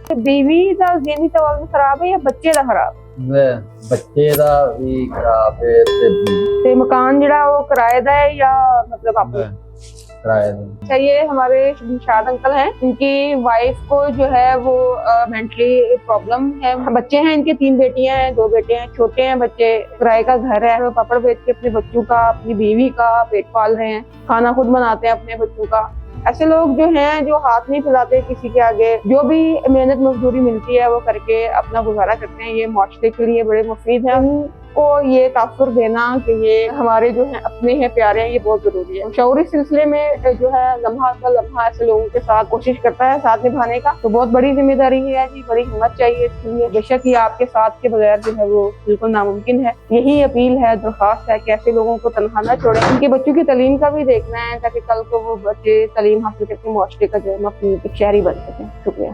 बीवी दा ज़हनी तवाज़ुन खराब है या बच्चे दा खराब? बच्चे दा भी खराब है ते मकान जड़ा वो किराए दा है या मतलब आपने? किराए दा। अच्छा, ये हमारे शाद अंकल हैं, इनकी वाइफ को जो है वो मेंटली प्रॉब्लम है। बच्चे हैं, इनके 3 बेटियां हैं, 2 बेटे हैं, छोटे हैं बच्चे। किराए का घर है, वो पापड़ बेच के अपने बच्चों का, अपनी बीवी का पेट पाल रहे हैं, खाना खुद बनाते हैं अपने बच्चों का। ऐसे लोग जो हैं, जो हाथ नहीं फैलाते किसी के आगे, जो भी मेहनत मजदूरी मिलती है वो करके अपना गुजारा करते हैं, ये माशरे के लिए बड़े मुफीद है। को ये तासुर देना कि ये हमारे जो है अपने हैं, प्यारे हैं, ये बहुत जरूरी है। शऊरी सिलसिले में जो है लम्हा का लम्हा ऐसे लोगों के साथ कोशिश करता है साथ निभाने का, तो बहुत बड़ी जिम्मेदारी है जी, बड़ी हिम्मत चाहिए इसके लिए। बेशक ये आपके साथ के बगैर जो है वो बिल्कुल नामुमकिन है। यही अपील है, दरख्वास्त है कि ऐसे लोगों को तनहा न छोड़े। उनके बच्चों की तालीम का भी देखना है ताकि कल को वो बच्चे तालीम हासिल करके माशरे का जो है अपनी एक शहरी बन सकें। शुक्रिया।